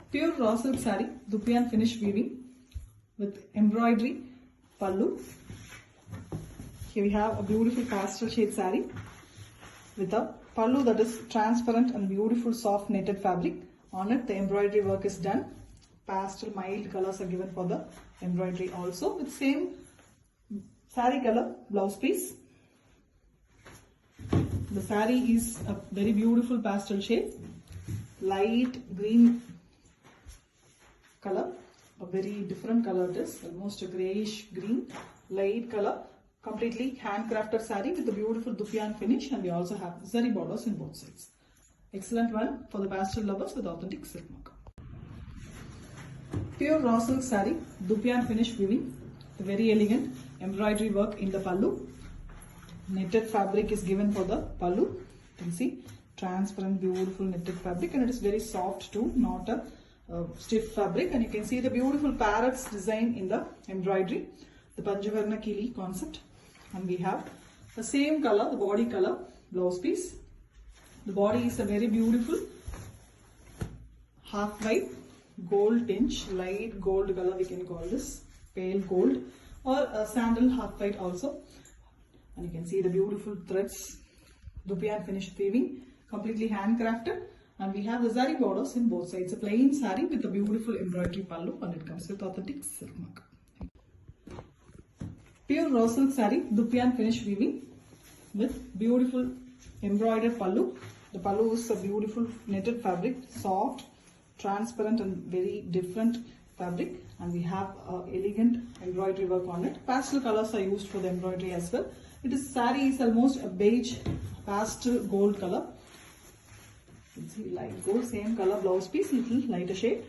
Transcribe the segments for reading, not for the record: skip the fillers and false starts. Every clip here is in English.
Pure raw silk saree, dupiyan finish weaving with embroidery pallu. Here we have a beautiful pastel shade saree with a pallu that is transparent and beautiful soft knitted fabric. On it the embroidery work is done. Pastel mild colors are given for the embroidery also, with same saree color blouse piece. The saree is a very beautiful pastel shade, light green color, a very different color it is, almost a greyish green, light color, completely handcrafted saree with a beautiful dupiyan finish, and we also have zari borders in both sides. Excellent one for the pastel lovers with authentic silk mark. Pure raw silk saree, dupiyan finish weaving, the very elegant embroidery work in the pallu. Knitted fabric is given for the pallu. You can see transparent beautiful knitted fabric, and it is very soft too, not a stiff fabric. And you can see the beautiful parrots design in the embroidery, the Panchavarna Kili concept. And we have the same color, the body color blouse piece. The body is a very beautiful half white gold tinge, light gold color, we can call this pale gold, or a sandal half white also. And you can see the beautiful threads, dupiyan finished weaving, completely handcrafted. And we have the zari borders in both sides. A plain saree with a beautiful embroidery pallu, and it comes with authentic silk mark. Pure raw silk saree, dupiyan finished weaving with beautiful embroidered pallu. The pallu is a beautiful knitted fabric, soft, transparent and very different fabric, and we have elegant embroidery work on it. Pastel colors are used for the embroidery as well. It is saree is almost a beige pastel gold color. You can see light gold, same color blouse piece, little lighter shade.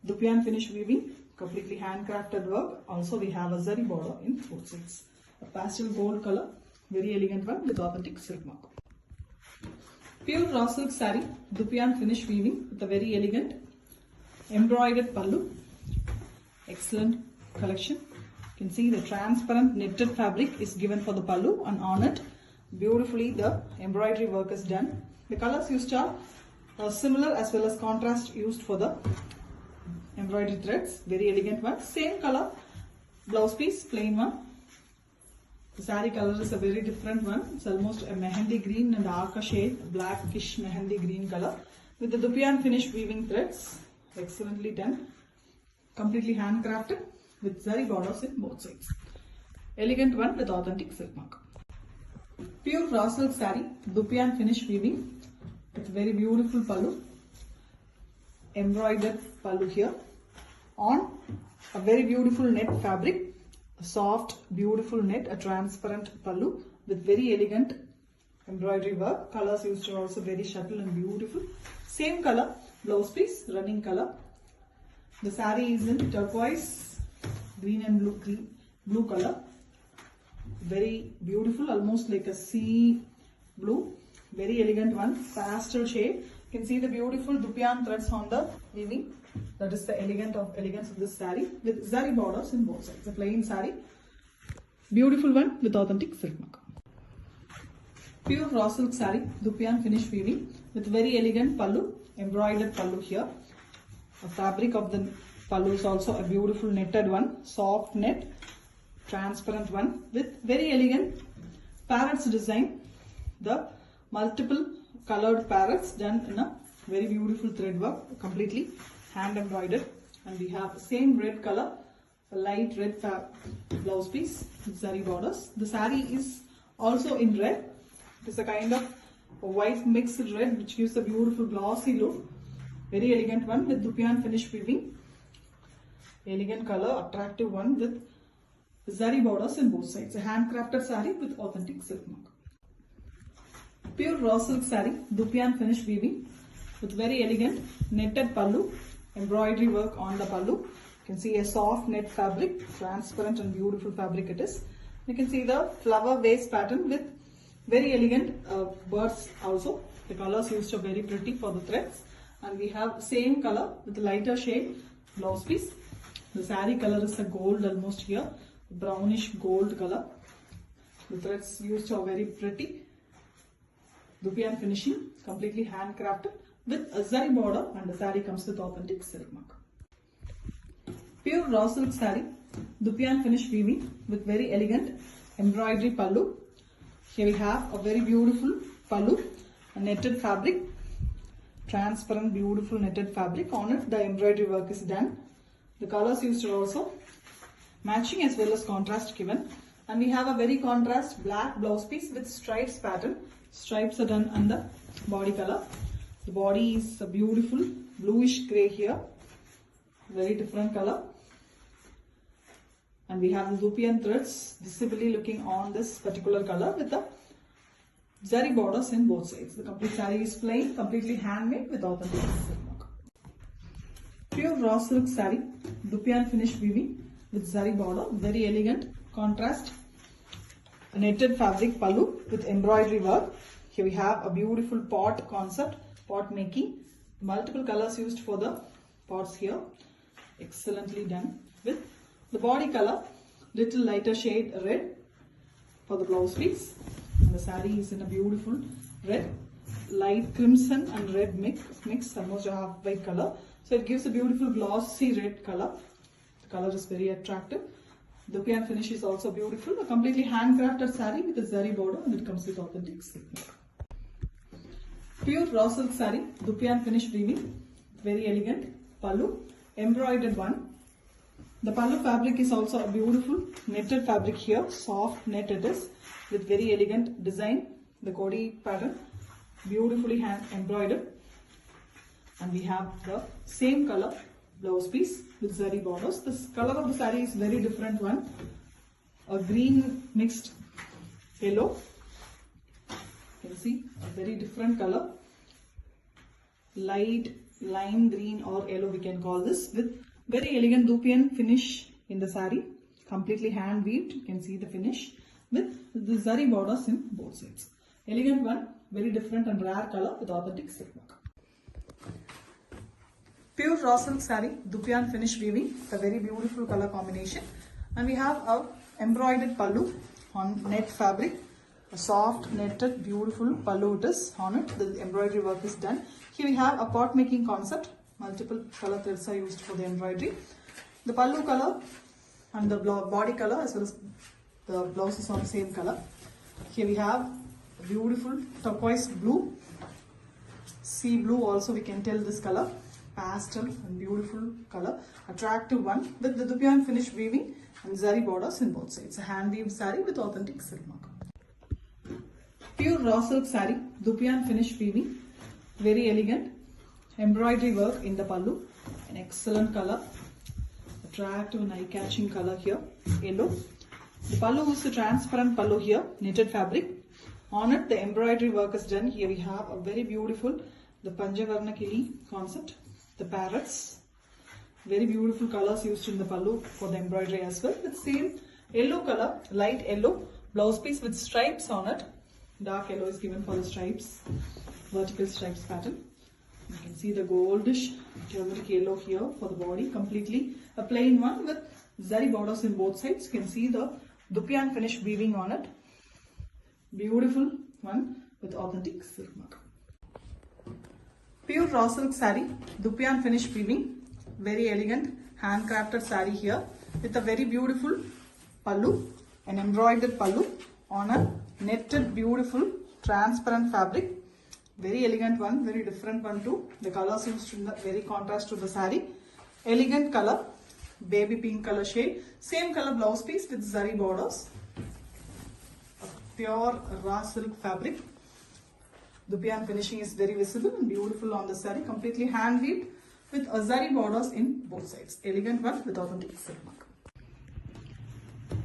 Dupiyan finish weaving, completely handcrafted work. Also we have a zari border in both sides. A pastel gold color, very elegant one with authentic silk mark. Pure raw silk saree, dupiyan finish weaving with a very elegant embroidered pallu. Excellent collection. You can see the transparent knitted fabric is given for the pallu, and on it beautifully the embroidery work is done. The colors used are similar as well as contrast used for the embroidery threads. Very elegant one. Same color blouse piece, plain one. The saree color is a very different one. It's almost a mehendi green and darker shade, blackish mehendi green color with the dupiyan finish weaving threads. Excellently done. Completely handcrafted with zari borders in both sides. Elegant one with authentic silk mark. Pure raw silk saree, dupiyan finish weaving with very beautiful pallu. Embroidered pallu here on a very beautiful net fabric. A soft, beautiful net, a transparent pallu with very elegant embroidery work. Colors used are also very subtle and beautiful. Same color blouse piece, running color. The saree is in turquoise, green and blue color. Very beautiful, almost like a sea blue. Very elegant one, pastel shade. You can see the beautiful dupiyan threads on the weaving. That is the elegance of this saree with zari borders in both sides. A plain saree, beautiful one with authentic silk mark. Pure raw silk saree, dupiyan finish weaving with very elegant pallu, embroidered pallu here. The fabric of the pallu is also a beautiful netted one, soft net, transparent one with very elegant parrots design. The multiple colored parrots done in a very beautiful thread work, completely hand embroidered. And we have the same red color, a light red blouse piece with zari borders. The saree is also in red. It is a kind of a white mixed red which gives a beautiful glossy look. Very elegant one with dupiyan finish weaving. Elegant color, attractive one with zari borders in both sides. A handcrafted saree with authentic silk mark. Pure raw silk saree, dupiyan finish weaving with very elegant netted pallu, embroidery work on the pallu. You can see a soft net fabric, transparent and beautiful fabric it is. You can see the flower vase pattern with very elegant birds also. The colors used are very pretty for the threads. And we have same color with lighter shade blouse piece. The saree color is a gold almost here, brownish gold color. The threads used are very pretty. Dupiyan finishing, completely handcrafted with a zari border, and the saree comes with authentic silk mark. Pure raw silk saree, Dupian finish weaving with very elegant embroidery pallu. Here we have a very beautiful pallu, a netted fabric, transparent beautiful netted fabric. On it the embroidery work is done. The colors used are also matching as well as contrast given. And we have a very contrast black blouse piece with stripes pattern. Stripes are done on the body color. The body is a beautiful bluish grey here. Very different color. And we have the Dupian threads visibly looking on this particular color with the zari borders in both sides. The complete saree is plain, completely handmade with authentic silk mark. Pure raw silk saree, Dupian finish weaving with zari border, very elegant contrast netted fabric pallu with embroidery work. Here we have a beautiful pot concept, pot making, multiple colors used for the pots here, excellently done. With the body color, little lighter shade red for the blouse piece, and the saree is in a beautiful red, light crimson and red mix, almost a half white color. So it gives a beautiful glossy red color. The color is very attractive. The Dupian finish is also beautiful. A completely handcrafted saree with a zari border, and it comes with authentic silk. Pure raw silk saree, Dupian finish weaving, very elegant pallu, embroidered one. The pallu fabric is also a beautiful netted fabric here, soft net it is with very elegant design. The Kodi pattern, beautifully hand embroidered, and we have the same color blouse piece with zari borders. This color of the saree is very different one, a green mixed yellow. You can see a very different color, light lime green or yellow we can call this, with very elegant Dupian finish in the saree, completely hand weaved. You can see the finish with the zari borders in both sides. Elegant one, very different and rare color with authentic silk mark. Pure raw silk saree, Dupian finish weaving, a very beautiful color combination. And we have a embroidered pallu on net fabric, a soft netted beautiful pallu it is on it. The embroidery work is done. Here we have a pot making concept. Multiple color threads are used for the embroidery. The pallu color and the body color as well as the blouse is on the same color. Here we have a beautiful turquoise blue, sea blue also we can tell this color, pastel and beautiful color, attractive one with the Dupian finish weaving and zari borders in both sides. A hand weaved saree with authentic silk mark. Pure raw silk saree, Dupian finish weaving, very elegant embroidery work in the pallu, an excellent color, attractive and eye-catching color here, yellow. The pallu is the transparent pallu here, knitted fabric. On it the embroidery work is done. Here we have a very beautiful, the Panchavarna Kili concept, the parrots, very beautiful colors used in the pallu for the embroidery as well. With same yellow color, light yellow blouse piece with stripes on it. Dark yellow is given for the stripes, vertical stripes pattern. You can see the goldish turmeric yellow here for the body, completely a plain one with zari borders in both sides. You can see the Dupian finish weaving on it. Beautiful one with authentic silk mark. Pure raw silk saree, Dupian finish weaving, very elegant handcrafted saree here with a very beautiful pallu, an embroidered pallu on a netted beautiful transparent fabric. Very elegant one, very different one too. The colors used in the very contrast to the saree. Elegant color, baby pink color shade. Same color blouse piece with zari borders. Pure raw silk fabric. Dupian finishing is very visible and beautiful on the saree. Completely hand weaved with zari borders in both sides. Elegant one with authentic silk mark.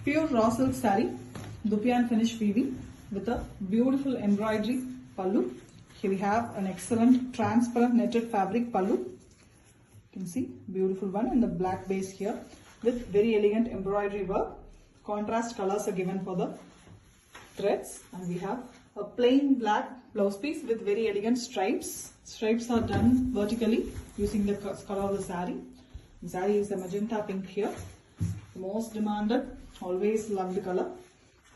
Pure raw silk saree, Dupian finish weaving with a beautiful embroidery pallu. Here we have an excellent transparent netted fabric pallu. You can see beautiful one in the black base here with very elegant embroidery work. Contrast colors are given for the threads, and we have a plain black blouse piece with very elegant stripes. Stripes are done vertically using the color of the saree. The saree is the magenta pink here. The most demanded, always loved color.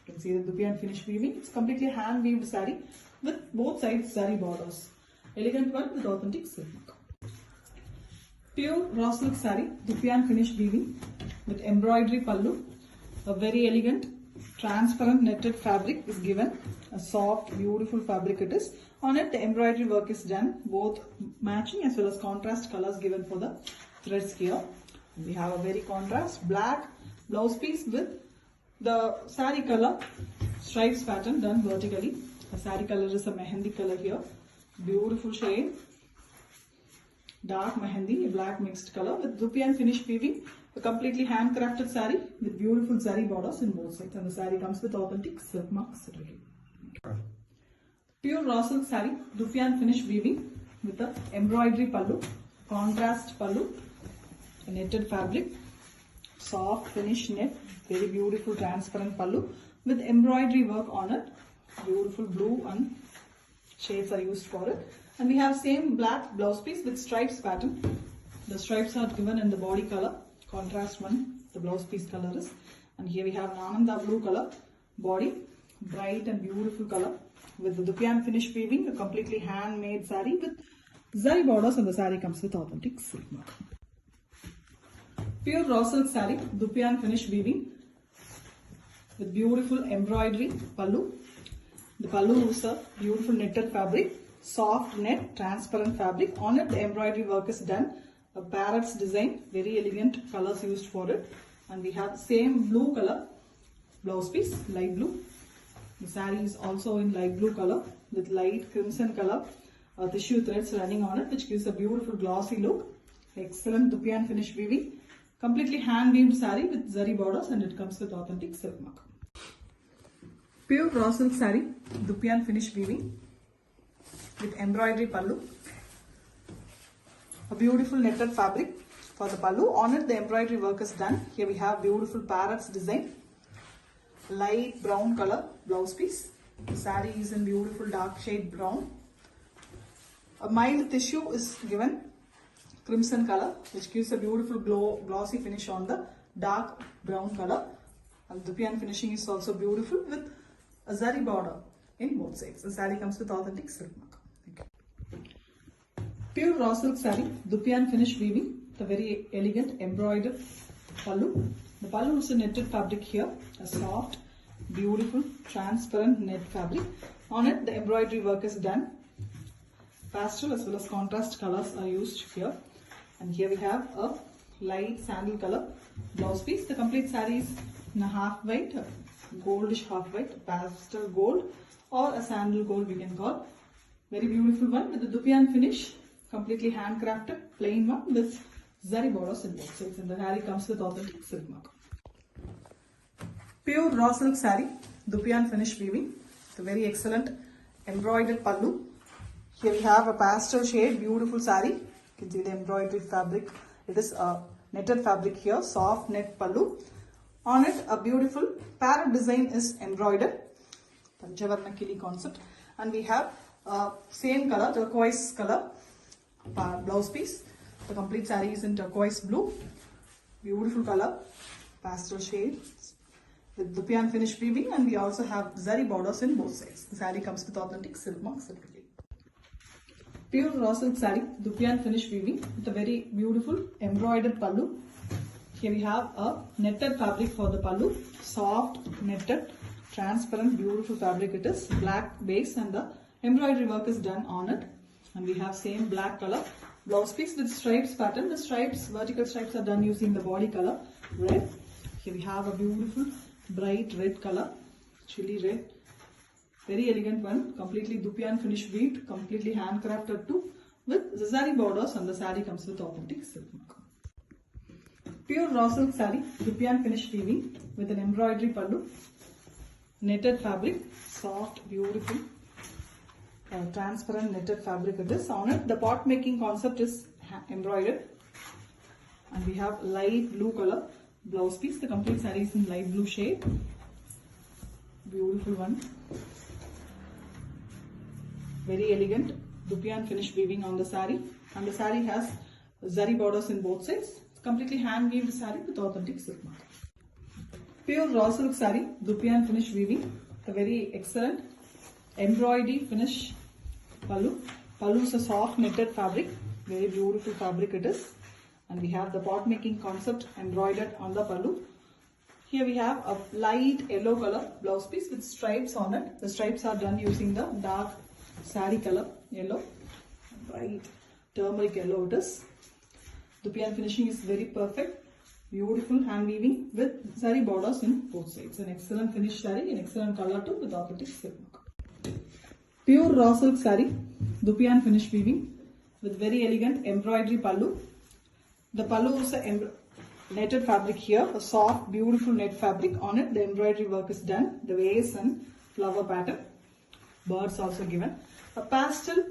You can see the Dupian finish weaving. It's completely hand weaved saree with both sides zari borders. Elegant one with authentic silk mark. Pure raw silk saree, Dupian finish weaving with embroidery pallu. A very elegant transparent netted fabric is given. A soft, beautiful fabric it is. On it, the embroidery work is done, both matching as well as contrast colors given for the threads here. We have a very contrast black blouse piece with the saree color stripes pattern done vertically. The saree color is a mehendi color here. Beautiful shade. Dark mehendi, a black mixed color with Dupian finish weaving. A completely handcrafted saree with beautiful zari borders in both sides. And the saree comes with authentic silk marks. Pure raw silk saree, Dupian finish weaving with the embroidery pallu, contrast pallu, a netted fabric, soft finish net, very beautiful transparent pallu with embroidery work on it. Beautiful blue and shades are used for it. And we have same black blouse piece with stripes pattern. The stripes are given in the body color, contrast one, the blouse piece color is. And here we have an Ananda blue color body, bright and beautiful color with the Dupian finish weaving, a completely handmade saree with zari borders, and the saree comes with authentic silk mark. Pure raw silk saree, Dupian finish weaving with beautiful embroidery pallu. The pallu is a beautiful netted fabric, soft net, transparent fabric. On it, the embroidery work is done. A parrot's design, very elegant colors used for it. And we have same blue color blouse piece, light blue. The saree is also in light blue color with light crimson color tissue threads running on it, which gives a beautiful glossy look. Excellent Dupian finish weaving. Completely hand weaved saree with zari borders, and it comes with authentic silk mark. Pure raw silk saree, Dupian finish weaving with embroidery pallu. A beautiful netted fabric for the pallu. On it, the embroidery work is done. Here we have beautiful parrots design. Light brown color blouse piece. The saree is in beautiful dark shade brown. A mild tissue is given, crimson color, which gives a beautiful glossy finish on the dark brown color. And Dupian finishing is also beautiful with a zari border in both sides. The saree comes with authentic silk mark. Pure raw silk saree, Dupian finish weaving, the very elegant embroidered pallu. The pallu is a netted fabric here, a soft, beautiful, transparent net fabric. On it, the embroidery work is done. Pastel as well as contrast colors are used here. And here we have a light sandal color blouse piece. The complete saree is in a half white, goldish half white, pastel gold, or a sandal gold we can call. Very beautiful one with the Dupian finish, completely handcrafted, plain one with zari borders in both sides, and the saree comes with authentic silk mark. Pure raw silk saree, Dupian finish weaving, the very excellent embroidered pallu. Here we have a pastel shade, beautiful saree. You can see the embroidery fabric. It is a netted fabric here, soft net pallu. On it, a beautiful parrot design is embroidered, Panchavarna Kili concept. And we have same color, turquoise color blouse piece. The complete saree is in turquoise blue. Beautiful color, pastel shade with Dupian finish weaving, and we also have zari borders in both sides. The saree comes with authentic silk marks. Pure raw silk saree, Dupian finish weaving with a very beautiful embroidered pallu. Here we have a netted fabric for the pallu, soft netted, transparent, beautiful fabric it is, black base, and the embroidery work is done on it. And we have same black color blouse piece with stripes pattern. The stripes, vertical stripes are done using the body color red. Here we have a beautiful bright red color, chili red. Very elegant one, completely Dupian finish weaved, completely handcrafted too, with zari borders, and the saree comes with authentic silk mark. Pure raw silk saree, Dupian finish weaving with an embroidery pallu, netted fabric, soft, beautiful, transparent netted fabric it is. On it, the pot making concept is embroidered, and we have light blue color blouse piece. The complete saree is in light blue shade. Beautiful one. Very elegant Dupian finish weaving on the saree, and the saree has zari borders in both sides. Completely hand weaved saree with authentic silk mark. Pure raw silk saree, Dupian finish weaving, a very excellent embroidery finish pallu, Pallu is a soft knitted fabric, very beautiful fabric it is. And we have the pot making concept embroidered on the pallu. Here we have a light yellow color blouse piece with stripes on it. The stripes are done using the dark saree color yellow, bright turmeric yellow it is. Dupion finishing is very perfect. Beautiful hand weaving with saree borders in both sides. An excellent finish saree, an excellent color too with authentic silk mark. Pure raw silk saree, Dupion finish weaving with very elegant embroidery pallu. The pallu is a netted fabric here, a soft beautiful net fabric. On it the embroidery work is done, the vase and flower pattern. Birds also given. A pastel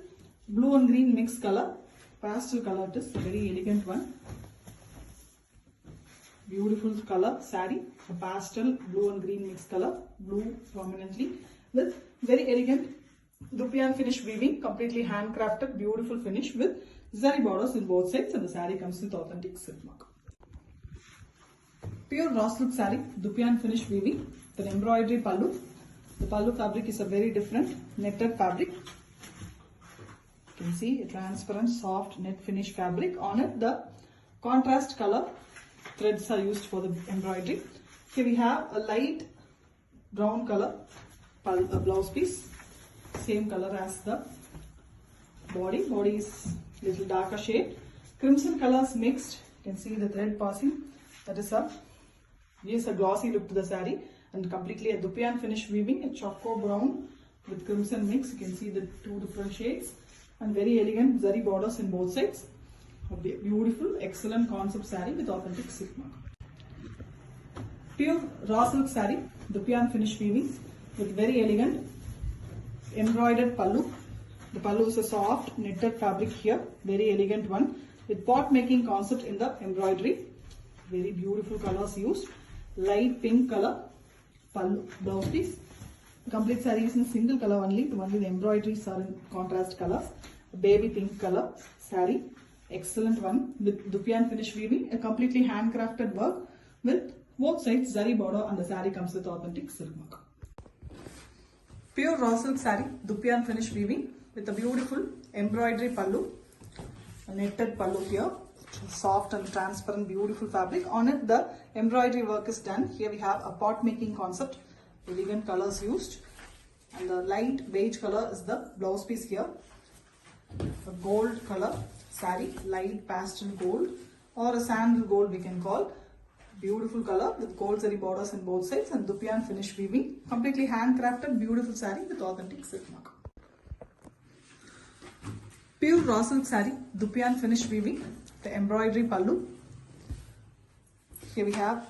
blue and green mixed color. Pastel color it is, a very elegant one. Beautiful color saree, a pastel blue and green mixed color, blue prominently with very elegant Dupion finish weaving, completely handcrafted, beautiful finish with zari borders in both sides, and the saree comes with authentic silk mark. Pure raw silk saree, Dupion finish weaving with embroidery pallu. The pallu fabric is a very different netted fabric. You can see a transparent soft net finish fabric. On it the contrast color threads are used for the embroidery. Here we have a light brown color blouse piece, same color as the body. Body is little darker shade. Crimson colors mixed. You can see the thread passing. That is gives a glossy look to the saree, and completely a Dupion finish weaving, a choco brown with crimson mix. You can see the two different shades and very elegant zari borders in both sides. A beautiful, excellent concept saree with authentic silk mark. Pure raw silk saree, Dupion finish weaving with very elegant embroidered pallu. The pallu is a soft knitted fabric here, very elegant one with pot making concept in the embroidery. Very beautiful colors used. Light pink color pallu blouse piece. The complete saree is in single color only. The embroideries are in contrast colors. Baby pink color saree. Excellent one with Dupion finish weaving, a completely handcrafted work with both sides zari border, and the saree comes with authentic silk mark. Pure raw silk saree, Dupion finish weaving with a beautiful embroidery pallu, a netted pallu here, soft and transparent beautiful fabric. On it the embroidery work is done. Here we have a pot making concept, elegant colors used, and the light beige color is the blouse piece here. A gold color saree, light pastel gold or a sandal gold we can call. Beautiful color with gold zari borders in both sides, and Dupion finish weaving, completely handcrafted beautiful saree with authentic silk mark. Pure raw silk saree, Dupion finish weaving, the embroidery pallu. Here we have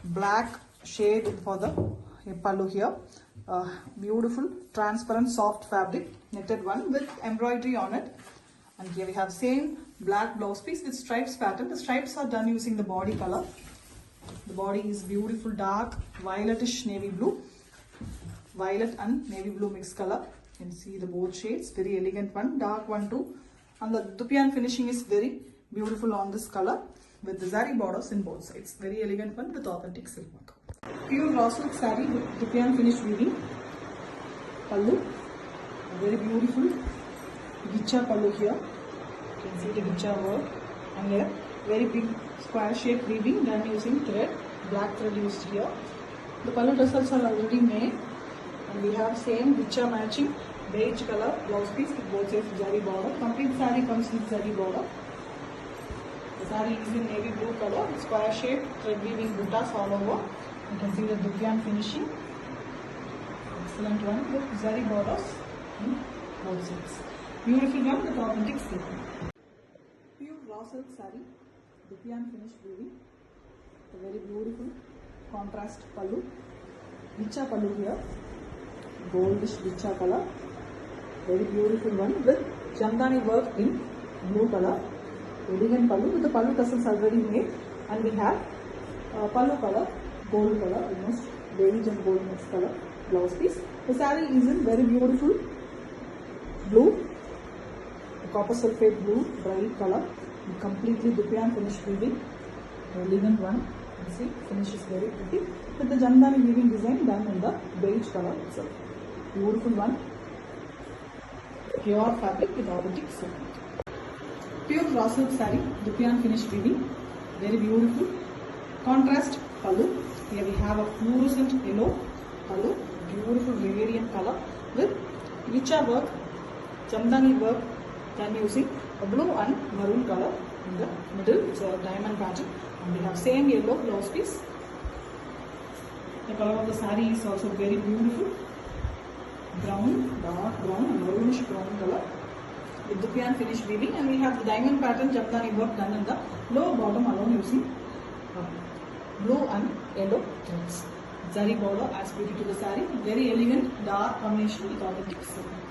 black shade for the pallu here. Beautiful transparent soft fabric, knitted one with embroidery on it. And here we have same black blouse piece with stripes pattern. The stripes are done using the body color. The body is beautiful dark violetish navy blue, violet and navy blue mixed color. You can see the both shades, very elegant one, dark one too. And the Dupion finishing is very beautiful on this color with the zari borders in both sides. Very elegant one with authentic silk mark. Pure raw silk saree with Dupion finish weaving, pallu, a very beautiful gicha pallu here. You can see the gicha work, and here very big square shape weaving done using thread, black thread used here. The pallu tassels are already made, and we have same gicha matching beige color blouse piece with both sides zari border. Complete saree comes with zari border. The saree is in navy blue color, square shape thread weaving buttas all over. You can see the Dupion finishing. Excellent one with zari borders in both sides. Beautiful one with authentic silk. Pure raw silk saree, Dupion finish weaving. A very beautiful contrast pallu. Gicha pallu here. Goldish gicha color. Very beautiful one with jamdani work in blue color. Elegant pallu with the pallu tassels already made. And we have pallu color, gold color, almost beige and gold mixed color blouse piece. The saree is in very beautiful blue, copper sulphate blue, bright color, completely Dupion finish weaving, elegant one. You see, finish is very pretty with the jamdani weaving design done in the beige color itself. Beautiful one. pure fabric with authentic silk. Pure raw silk saree, Dupion finish weaving, very beautiful. Contrast pallu. Here we have a fluorescent yellow pallu, beautiful radiant color with richa work, jamdani work. Then using a blue and maroon color in the middle. It's a diamond pattern, and we have same yellow blouse piece. The color of the saree is also very beautiful. Brown, dark brown, and maroonish brown color with Dupion finish weaving, and we have the diamond pattern jamdani work done in the lower bottom alone using blue and yellow threads. Zari border as beauty to the saree. Very elegant dark combination with authentic silk.